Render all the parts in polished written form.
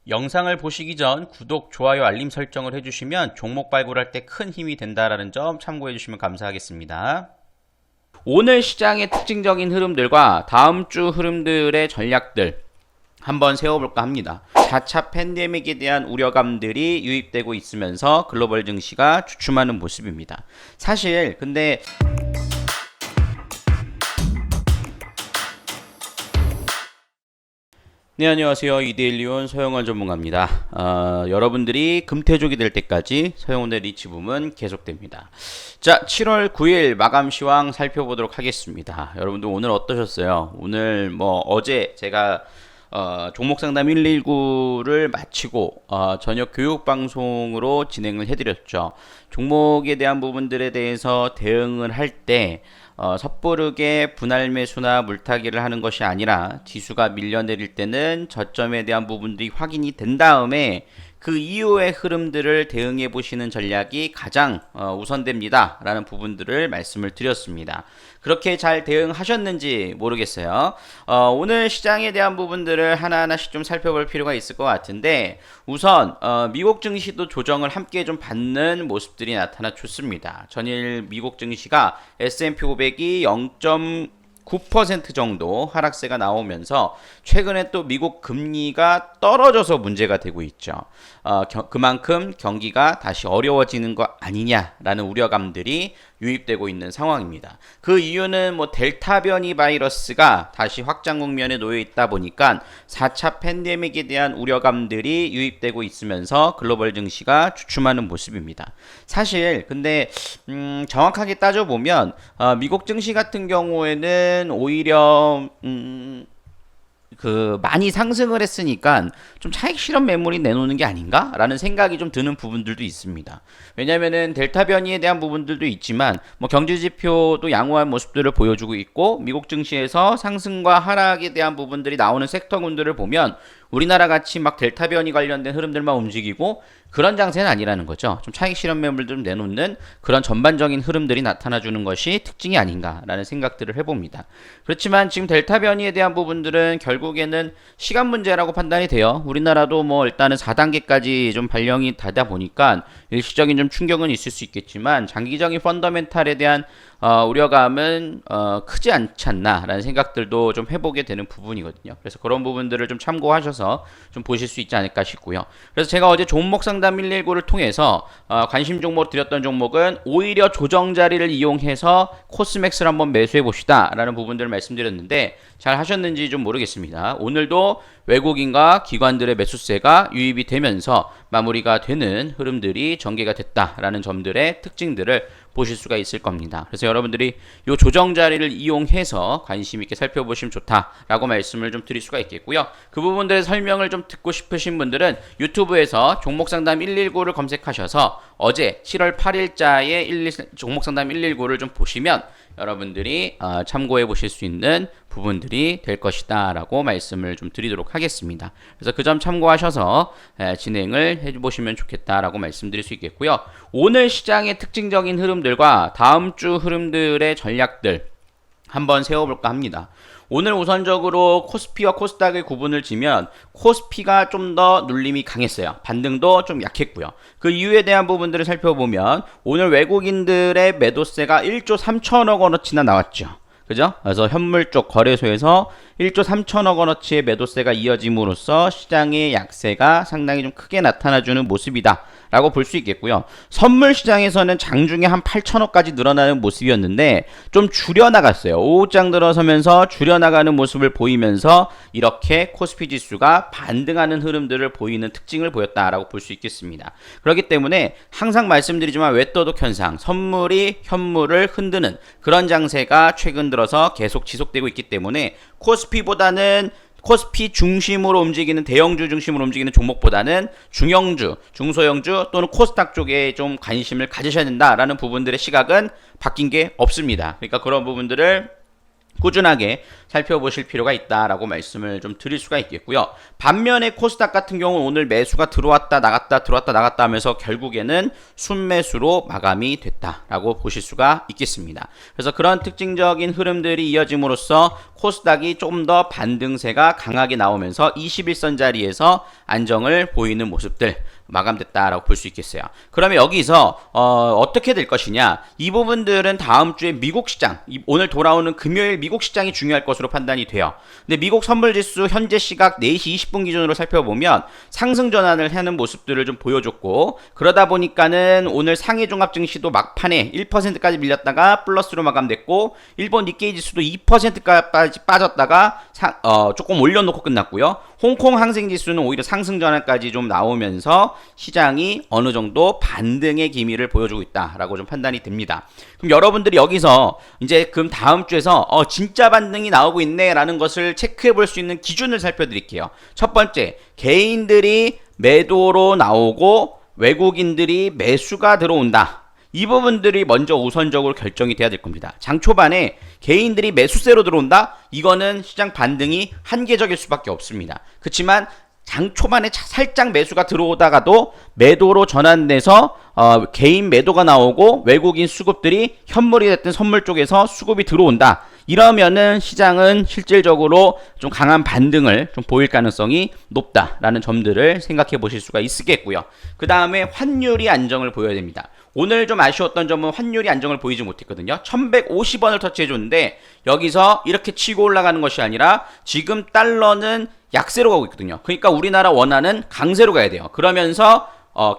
영상을 보시기 전 구독, 좋아요, 알림 설정을 해주시면 종목 발굴할 때 큰 힘이 된다는 점 참고해 주시면 감사하겠습니다. 오늘 시장의 특징적인 흐름들과 다음 주 흐름들의 전략들 한번 세워볼까 합니다. 4차 팬데믹에 대한 우려감들이 유입되고 있으면서 글로벌 증시가 주춤하는 모습입니다. 사실 근데 네, 안녕하세요. 이데일리온 서영원 전문가입니다. 여러분들이 금태족이 될 때까지 서영원의 리치붐은 계속됩니다. 자, 7월 9일 마감 시황 살펴보도록 하겠습니다. 여러분들 오늘 어떠셨어요? 오늘 어제 제가 종목 상담 119를 마치고 저녁 교육 방송으로 진행을 해드렸죠. 종목에 대한 부분들에 대해서 대응을 할때 섣부르게 분할 매수나 물타기를 하는 것이 아니라 지수가 밀려내릴 때는 저점에 대한 부분들이 확인이 된 다음에 그 이후의 흐름들을 대응해 보시는 전략이 가장 우선됩니다 라는 부분들을 말씀을 드렸습니다. 그렇게 잘 대응하셨는지 모르겠어요. 오늘 시장에 대한 부분들을 하나하나씩 좀 살펴볼 필요가 있을 것 같은데, 우선 미국 증시도 조정을 함께 좀 받는 모습들이 나타나 좋습니다. 전일 미국 증시가 S&P 500이 9% 정도 하락세가 나오면서 최근에 또 미국 금리가 떨어져서 문제가 되고 있죠. 그만큼 경기가 다시 어려워지는 거 아니냐라는 우려감들이 유입되고 있는 상황입니다. 그 이유는 델타 변이 바이러스가 다시 확장 국면에 놓여 있다 보니까 4차 팬데믹에 대한 우려감들이 유입되고 있으면서 글로벌 증시가 주춤하는 모습입니다. 사실 근데 정확하게 따져보면 미국 증시 같은 경우에는 오히려 많이 상승을 했으니까 좀 차익 실현 매물이 내놓는 게 아닌가? 라는 생각이 좀 드는 부분들도 있습니다. 왜냐면은 델타 변이에 대한 부분들도 있지만 경제 지표도 양호한 모습들을 보여주고 있고, 미국 증시에서 상승과 하락에 대한 부분들이 나오는 섹터군들을 보면 우리나라 같이 델타 변이 관련된 흐름들만 움직이고 그런 장세는 아니라는 거죠. 좀 차익 실현 매물들 좀 내놓는 그런 전반적인 흐름들이 나타나주는 것이 특징이 아닌가라는 생각들을 해봅니다. 그렇지만 지금 델타 변이에 대한 부분들은 결국에는 시간 문제라고 판단이 돼요. 우리나라도 일단은 4단계까지 좀 발령이 되다 보니까 일시적인 좀 충격은 있을 수 있겠지만 장기적인 펀더멘탈에 대한 우려감은 크지 않지 않나라는 생각들도 좀 해보게 되는 부분이거든요. 그래서 그런 부분들을 좀 참고하셔서 좀 보실 수 있지 않을까 싶고요. 그래서 제가 어제 종목 상담 119를 통해서 관심 종목으로 드렸던 종목은 오히려 조정 자리를 이용해서 코스맥스를 한번 매수해 봅시다 라는 부분들을 말씀드렸는데 잘 하셨는지 좀 모르겠습니다. 오늘도 외국인과 기관들의 매수세가 유입이 되면서 마무리가 되는 흐름들이 전개가 됐다라는 점들의 특징들을 보실 수가 있을 겁니다. 그래서 여러분들이 이 조정 자리를 이용해서 관심 있게 살펴보시면 좋다라고 말씀을 좀 드릴 수가 있겠고요. 그 부분들의 설명을 좀 듣고 싶으신 분들은 유튜브에서 종목상담 119를 검색하셔서 어제 7월 8일자의 종목상담 119를 좀 보시면 여러분들이 참고해 보실 수 있는 부분들이 될 것이다 라고 말씀을 좀 드리도록 하겠습니다. 그래서 그 점 참고하셔서 진행을 해보시면 좋겠다라고 말씀드릴 수 있겠고요. 오늘 시장의 특징적인 흐름들과 다음 주 흐름들의 전략들 한번 세워볼까 합니다. 오늘 우선적으로 코스피와 코스닥의 구분을 지면 코스피가 좀 더 눌림이 강했어요. 반등도 좀 약했고요. 그 이유에 대한 부분들을 살펴보면 오늘 외국인들의 매도세가 1조 3천억 원어치나 나왔죠. 그죠? 그래서 현물 쪽 거래소에서 1조 3천억 원어치의 매도세가 이어짐으로써 시장의 약세가 상당히 좀 크게 나타나주는 모습이다 라고 볼 수 있겠고요. 선물 시장에서는 장중에 한 8천억까지 늘어나는 모습이었는데 좀 줄여나갔어요. 오후장 들어서면서 줄여나가는 모습을 보이면서 이렇게 코스피 지수가 반등하는 흐름들을 보이는 특징을 보였다라고 볼 수 있겠습니다. 그렇기 때문에 항상 말씀드리지만 외도독 현상, 선물이 현물을 흔드는 그런 장세가 최근 들어서 계속 지속되고 있기 때문에 코스피보다는 코스피 중심으로 움직이는 대형주 중심으로 움직이는 종목보다는 중형주, 중소형주 또는 코스닥 쪽에 좀 관심을 가지셔야 된다라는 부분들의 시각은 바뀐 게 없습니다. 그러니까 그런 부분들을 꾸준하게 살펴보실 필요가 있다라고 말씀을 좀 드릴 수가 있겠고요. 반면에 코스닥 같은 경우는 오늘 매수가 들어왔다 나갔다 들어왔다 나갔다 하면서 결국에는 순매수로 마감이 됐다라고 보실 수가 있겠습니다. 그래서 그런 특징적인 흐름들이 이어짐으로써 코스닥이 좀 더 반등세가 강하게 나오면서 21선 자리에서 안정을 보이는 모습들 마감됐다라고 볼 수 있겠어요. 그러면 여기서 어떻게 될 것이냐, 이 부분들은 다음 주에 미국 시장, 오늘 돌아오는 금요일 미국 시장이 중요할 것으로 판단이 돼요. 근데 미국 선물지수 현재 시각 4시 20분 기준으로 살펴보면 상승 전환을 하는 모습들을 좀 보여줬고, 그러다 보니까는 오늘 상해 종합 증시도 막판에 1%까지 밀렸다가 플러스로 마감됐고, 일본 니케이 지수도 2%까지 빠졌다가 조금 올려놓고 끝났고요. 홍콩 항생 지수는 오히려 상승 전환까지 좀 나오면서 시장이 어느 정도 반등의 기미를 보여주고 있다라고 좀 판단이 됩니다. 그럼 여러분들이 여기서 이제 그럼 다음 주에서 진짜 반등이 나오고 있네라는 것을 체크해 볼 수 있는 기준을 살펴드릴게요. 첫 번째, 개인들이 매도로 나오고 외국인들이 매수가 들어온다. 이 부분들이 먼저 우선적으로 결정이 돼야 될 겁니다. 장 초반에 개인들이 매수세로 들어온다? 이거는 시장 반등이 한계적일 수밖에 없습니다. 그렇지만 장 초반에 살짝 매수가 들어오다가도 매도로 전환돼서 개인 매도가 나오고 외국인 수급들이 현물이 됐든 선물 쪽에서 수급이 들어온다. 이러면은 시장은 실질적으로 좀 강한 반등을 좀 보일 가능성이 높다라는 점들을 생각해 보실 수가 있겠고요. 그 다음에 환율이 안정을 보여야 됩니다. 오늘 좀 아쉬웠던 점은 환율이 안정을 보이지 못했거든요. 1150원을 터치해줬는데 여기서 이렇게 치고 올라가는 것이 아니라 지금 달러는 약세로 가고 있거든요. 그러니까 우리나라 원화는 강세로 가야 돼요. 그러면서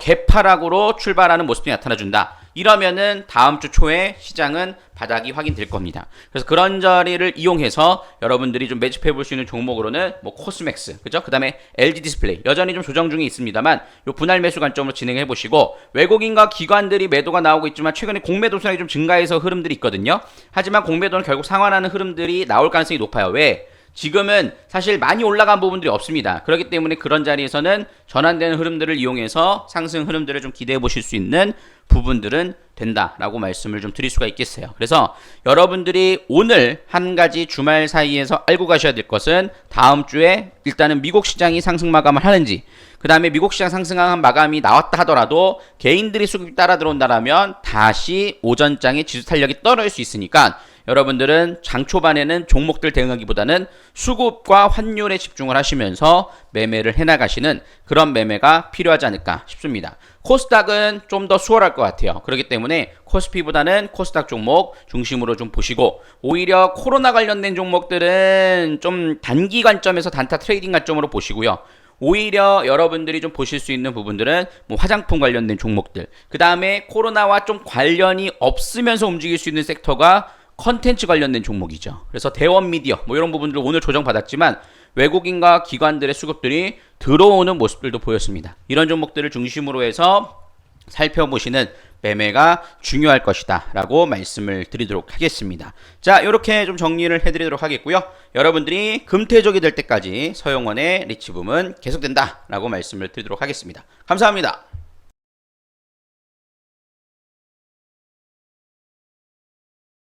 개파락으로 출발하는 모습이 나타나준다. 이러면은 다음 주 초에 시장은 바닥이 확인될 겁니다. 그래서 그런 자리를 이용해서 여러분들이 좀 매집해 볼 수 있는 종목으로는 뭐 코스맥스, 그죠? 그 다음에 LG 디스플레이 여전히 좀 조정 중에 있습니다만 요 분할 매수 관점으로 진행해 보시고, 외국인과 기관들이 매도가 나오고 있지만 최근에 공매도 수량이 좀 증가해서 흐름들이 있거든요. 하지만 공매도는 결국 상환하는 흐름들이 나올 가능성이 높아요. 왜? 지금은 사실 많이 올라간 부분들이 없습니다. 그렇기 때문에 그런 자리에서는 전환되는 흐름들을 이용해서 상승 흐름들을 좀 기대해 보실 수 있는 부분들은 된다라고 말씀을 좀 드릴 수가 있겠어요. 그래서 여러분들이 오늘 한 가지 주말 사이에서 알고 가셔야 될 것은 다음 주에 일단은 미국 시장이 상승 마감을 하는지, 그 다음에 미국 시장 상승한 마감이 나왔다 하더라도 개인들이 수급이 따라 들어온다라면 다시 오전장의 지수 탄력이 떨어질 수 있으니까 여러분들은 장 초반에는 종목들 대응하기보다는 수급과 환율에 집중을 하시면서 매매를 해나가시는 그런 매매가 필요하지 않을까 싶습니다. 코스닥은 좀 더 수월할 것 같아요. 그렇기 때문에 코스피보다는 코스닥 종목 중심으로 좀 보시고, 오히려 코로나 관련된 종목들은 좀 단기 관점에서 단타 트레이딩 관점으로 보시고요. 오히려 여러분들이 좀 보실 수 있는 부분들은 뭐 화장품 관련된 종목들, 그 다음에 코로나와 좀 관련이 없으면서 움직일 수 있는 섹터가 컨텐츠 관련된 종목이죠. 그래서 대원 미디어 뭐 이런 부분들 오늘 조정받았지만 외국인과 기관들의 수급들이 들어오는 모습들도 보였습니다. 이런 종목들을 중심으로 해서 살펴보시는 매매가 중요할 것이다 라고 말씀을 드리도록 하겠습니다. 자, 이렇게 좀 정리를 해드리도록 하겠고요. 여러분들이 금태족이 될 때까지 서영원의 리치붐은 계속된다 라고 말씀을 드리도록 하겠습니다. 감사합니다.